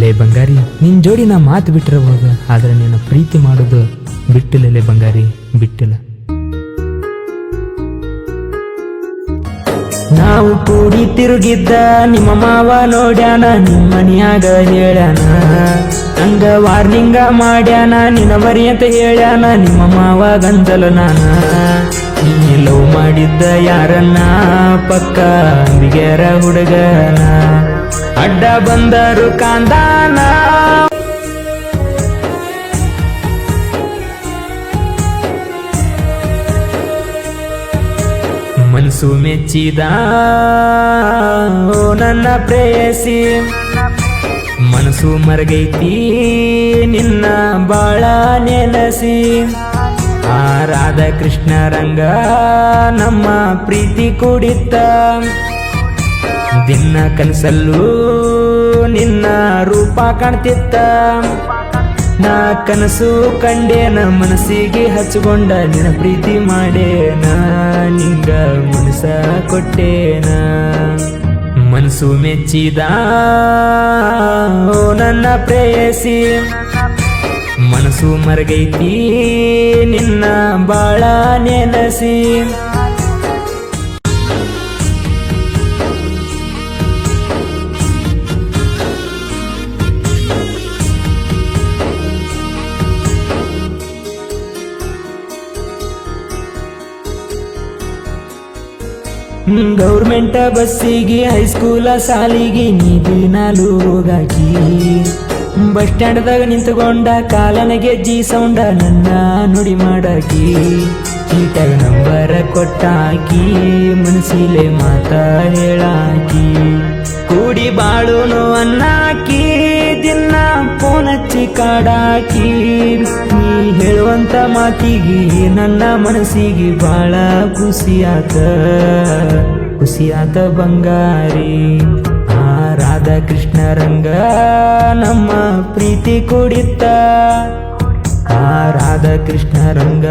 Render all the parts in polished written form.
ಲೇ ಬಂಗಾರಿ, ನಿನ್ ಜೋಡಿ ನಾ ಮಾತು ಬಿಟ್ಟಿರಬಹುದು, ಆದ್ರೆ ನಿನ್ನ ಪ್ರೀತಿ ಮಾಡೋದು ಬಿಟ್ಟಿಲ್ಲ. ಲೇ ಬಂಗಾರಿ, ಬಿಟ್ಟಿಲ್ಲ. ನಾವು ಕೂಡಿ ತಿರುಗಿದ್ದ ನಿಮ್ಮ ಮಾವ ನೋಡ್ಯಾನ, ನಿಮ್ಮ ಮನ್ಯಾಗ ಹೇಳ್ಯಾನ, ಹಂಗ ವಾರ್ನಿಂಗ ಮಾಡ್ಯಾನ, ನಿನ್ನ ಮರಿ ಅಂತ ಹೇಳ್ಯಾನ ನಿಮ್ಮ ಮಾವ ಗಂದಲ ನಾನ. ನೀ ಲವ್ ಮಾಡಿದ್ದ ಯಾರನ್ನ ಪಕ್ಕ ಬಿಗೆರ ಹುಡುಗನ, ಅಡ್ಡ ಬಂದರು ಕಾಂದಾನ. ಮನಸ್ಸು ಮೆಚ್ಚಿದ ನನ್ನ ಪ್ರೇಯಸಿ, ಮನಸ್ಸು ಮರಗೈತಿ ನಿನ್ನ ಬಾಳ ನೆನಸಿ. ಆ ರಾಧಾಕೃಷ್ಣ ರಂಗ ನಮ್ಮ ಪ್ರೀತಿ ಕೂಡಿತ್ತ, ದಿನ ಕನಸಲ್ಲೂ ನಿನ್ನ ರೂಪ ಕಾಣ್ತಿತ್ತ. ನಾ ಕನಸು ಕಂಡೇನ, ಮನಸ್ಸಿಗೆ ಹಚ್ಕೊಂಡ ನಿನ್ನ ಪ್ರೀತಿ ಮಾಡೇನ, ನಿಂಗ ಮನಸ ಕೊಟ್ಟೇನ. ಮನಸ್ಸು ಮೆಚ್ಚಿದ ನನ್ನ ಪ್ರೇಯಸಿ, ಮನಸ್ಸು ಮರಗೈತಿ ನಿನ್ನ ಬಾಳ ನೆನಸಿ. ಗೌರ್ಮೆಂಟ್ ಬಸ್ಸಿಗೆ ಹೈಸ್ಕೂಲ ಸಾಲಿಗೆ ನೀ ದಿನಾಲು ಹೋಗಾಕಿ, ಬಸ್ ಸ್ಟ್ಯಾಂಡ್ದಾಗ ನಿಂತುಕೊಂಡ ಕಾಲನಗೆ ಜಿ ಸೌಂಡ ನನ್ನ ನುಡಿ ಮಾಡಾಕಿ. ಚೀಟಾಗ ನಂಬರ ಕೊಟ್ಟಾಕಿ, ಮನಸ್ಸಿಲೆ ಮಾತ ಹೇಳಾಕಿ. ಕೂಡಿ ಬಾಳುನು ಅನ್ನಾಕಿ, ದಿನ ಫೋನ್ ಹಚ್ಚಿ ಕಾಡಾಕಿ. ನೀ ಹೇಳುವಂತ ಮಾತಿಗೆ ನನ್ನ ಮನಸ್ಸಿಗೆ ಬಾಳ ಖುಷಿಯಾತ, ಖುಷಿಯಾತ ಬಂಗಾರಿ. ಆ ರಾಧಾಕೃಷ್ಣ ರಂಗ ನಮ್ಮ ಪ್ರೀತಿ ಕೂಡಿತ್ತ, ಆ ರಾಧಾಕೃಷ್ಣ ರಂಗ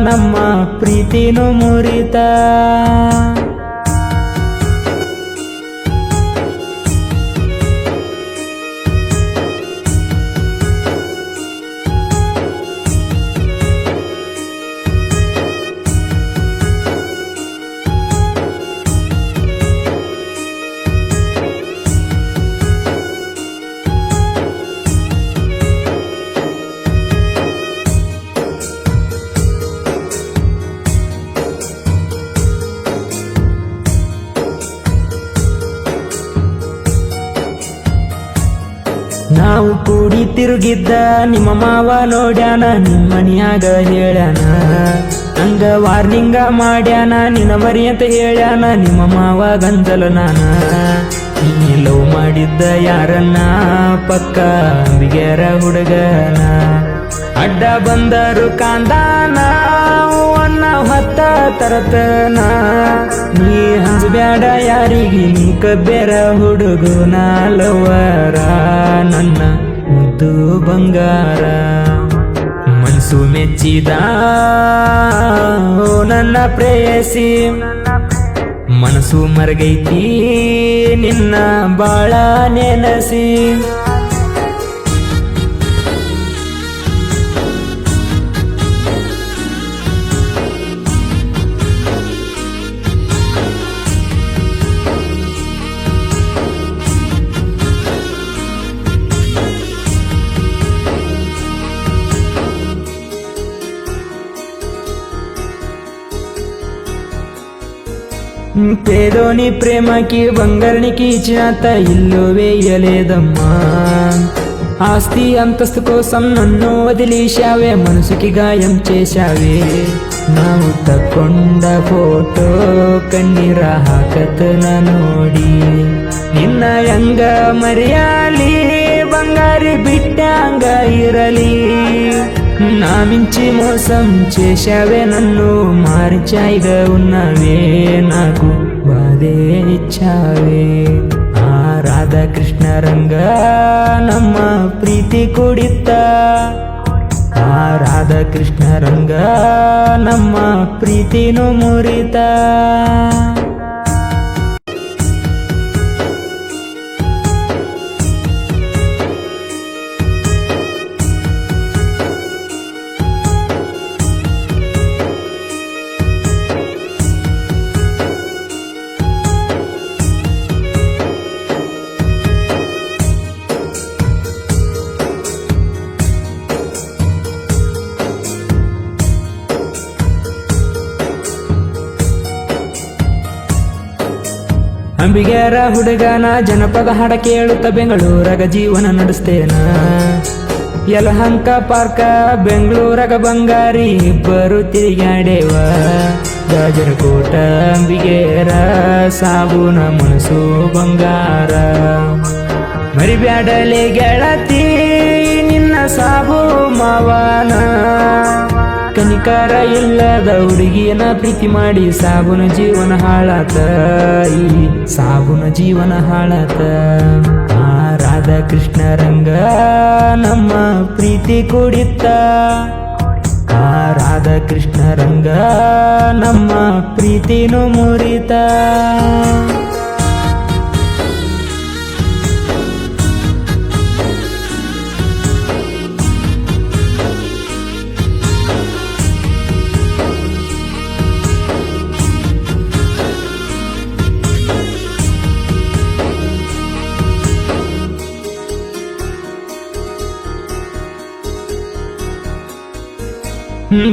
ನಮ್ಮ ಪ್ರೀತಿನೂ ಮುರಿತ. ನಾವು ಕೂಡಿ ತಿರುಗಿದ್ದ ನಿಮ್ಮ ಮಾವ ನೋಡ್ಯಾನ, ನಿಮ್ಮ ಮನ್ಯಾಗ ಹೇಳ್ಯಾನ, ಹಂಗ ವಾರ್ನಿಂಗ ಮಾಡ್ಯಾನ, ನಿನ್ನ ಮರಿ ಅಂತ ಹೇಳ್ಯಾನ ನಿಮ್ಮ ಮಾವ ಗಂದಲ ನಾನ. ನೀ ಲವ್ ಮಾಡಿದ್ದ ಯಾರನ್ನ ಪಕ್ಕ ಬಿಗೆರ ಹುಡುಗನ, ಅಡ್ಡ ಬಂದರು ಕಾಂದಾನ. ಅನ್ನ ಹೊತ್ತ ತರತನ ನೀ ಹಂಚಬ್ಯಾಡ ಯಾರಿಗೆ, ನೀ ಕಬ್ಬೇರ ಹುಡುಗನ ಲವರ ನನ್ನ ಮುದ್ದು ಬಂಗಾರ. ಮನಸ್ಸು ಮೆಚ್ಚಿದ ನನ್ನ ಪ್ರೇಯಸಿ, ಮನಸ್ಸು ಮರಗೈತಿ ನಿನ್ನ ಬಾಳ ನೆನಸಿ. పేదోని ప్రేమకి బంగారానికి ఇచ్చినంత ఇల్లు వేయలేదమ్మా. ఆస్తి అంతస్తు కోసం నన్ను వదిలేశావే, మనసుకి గాయం చేశావే. ನಾವು ತಕ್ಕೊಂಡ ಫೋಟೋ ಕಣ್ಣೀರ ಹಾಕತನ ನೋಡಿ, ನಿನ್ನ ಹೆಂಗ ಮರೆಯಾಲಿ బంగారి బిడ్డంగ ఇరలి. నా మించి మోసం చేశావే, నన్ను మార్చాయిగా ఉన్నవే, నాకు బాధే ఇచ్చావే. ఆ రాధాకృష్ణ రంಗ ನಮ್ಮ ಪ್ರೀತಿ ಕೂಡಿತ್ತ, ಆ ರಾಧಾಕೃಷ್ಣ ರಂಗ ನಮ್ಮ ಪ್ರೀತಿನೂ ಮುರಿತ. ಅಂಬಿಗ್ಯಾರ ಹುಡುಗನ ಜನಪದ ಹಾಡ ಕೇಳುತ್ತ ಬೆಂಗಳೂರಾಗ ಜೀವನ ನಡೆಸ್ತೇನ ಯಲಹಂಕ ಪಾರ್ಕ ಬೆಂಗಳೂರಾಗ ಬಂಗಾರಿ ಇಬ್ಬರು ತಿರುಗಾಡೇವ ಗಾಜರಕೋಟ ಅಂಬಿಗೇರ ಸಾಬೂನ ಮನಸ್ಸು ಬಂಗಾರ ಮರಿಬ್ಯಾಡಲೆ ಗೆಳತಿ ನಿನ್ನ ಸಾಬು ಮಾವನ ಕನಿಕಾರ ಇಲ್ಲದ ಹುಡುಗಿಯನ ಪ್ರೀತಿ ಮಾಡಿ ಸಾಬುನ ಜೀವನ ಹಾಳಾತ ಈ ಸಾಬುನ ಜೀವನ ಹಾಳಾತ ಆ ರಾಧಾಕೃಷ್ಣ ರಂಗ ನಮ್ಮ ಪ್ರೀತಿ ಕುಡಿತ ಆ ರಾಧಾಕೃಷ್ಣ ರಂಗ ನಮ್ಮ ಪ್ರೀತಿನೂ ಮುರಿತ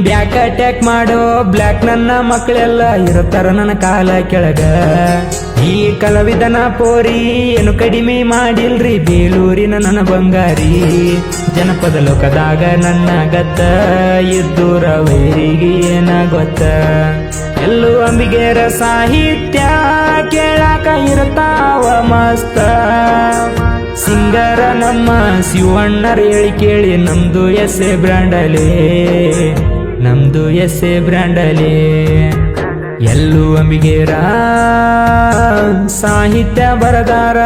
ಬ್ಯಾಕ್ ಅಟ್ಯಾಕ್ ಮಾಡೋ ಬ್ಲ್ಯಾಕ್ ನನ್ನ ಮಕ್ಕಳೆಲ್ಲ ಇರುತ್ತಾರ ನನ್ನ ಕಾಲ ಕೆಳಗ ಈ ಕಲಾವಿದನ ಪೋರಿ ಏನು ಕಡಿಮೆ ಮಾಡಿಲ್ರಿ ಬೇಲೂರಿನ ನನ್ನ ಬಂಗಾರಿ ಜನಪದ ಲೋಕದಾಗ ನನ್ನ ಗತ್ತ ಇದ್ದೂರ ವೈರಿಗೆ ಏನ ಗೊತ್ತ ಎಲ್ಲೂ ಅಂಬಿಗೇರ ಸಾಹಿತ್ಯ ಕೇಳಾಕ ಇರ್ತಾವ ಮಸ್ತ ಸಿಂಗರ ನಮ್ಮ ಶಿವಣ್ಣರ ಹೇಳಿ ಕೇಳಿ ನಮ್ದು ಎಸ್ಸೆ ಬ್ರ್ಯಾಂಡಲೇ ನಮ್ದು ಎಸ್ಸೆ ಬ್ರ್ಯಾಂಡಲೇ ಎಲ್ಲೂ ಅಂಬಿಗೇರ ಸಾಹಿತ್ಯ ಬರದಾರ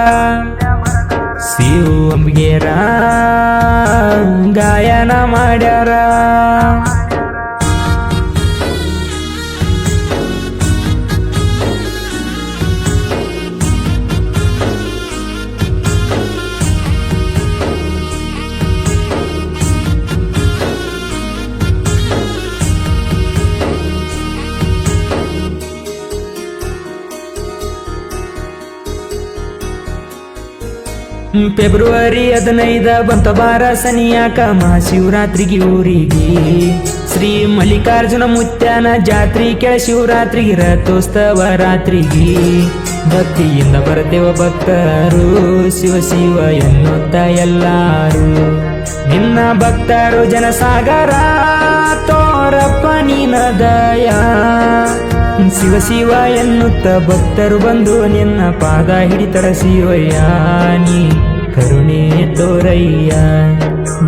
ಶಿವ ಅಂಬಿಗೇರ ಗಾಯನ ಮಾಡ್ಯಾರ ಫೆಬ್ರವರಿ 15 ಬಂತ ಬಾರ ಸನಿಯಾಕ ಮಹಾಶಿವರಾತ್ರಿಗೆ ಊರಿಗೆ ಶ್ರೀ ಮಲ್ಲಿಕಾರ್ಜುನ ಮುತ್ಯಾನ ಜಾತ್ರಿ ಕೆಳ ಶಿವರಾತ್ರಿಗೆ ರಥೋತ್ಸವ ರಾತ್ರಿಗೆ ಭಕ್ತಿಯಿಂದ ಬರ್ತೇವ ಭಕ್ತರು ಶಿವ ಶಿವ ಎನ್ನುತ್ತ ಎಲ್ಲಾರು ನಿನ್ನ ಭಕ್ತರು ಜನಸಾಗರ ತೋರಪ್ಪ ನಿನ್ನ ದಯ ಶಿವ ಶಿವ ಎನ್ನುತ್ತ ಭಕ್ತರು ಬಂದು ನಿನ್ನ ಪಾದ ಹಿಡಿತರ ಶಿವಯ್ಯ ನೀ ಕರುಣೆ ತೋರಯ್ಯ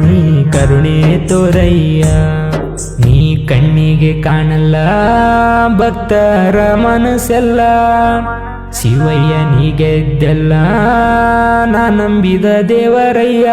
ನೀ ಕರುಣೆ ತೋರಯ್ಯ ನೀ ಕಣ್ಣಿಗೆ ಕಾಣಲ್ಲ ಭಕ್ತರ ಮನಸ್ಸೆಲ್ಲ ಶಿವಯ್ಯ ನೀ ಗೆದ್ದೆಲ್ಲ ನಾ ನಂಬಿದ ದೇವರಯ್ಯ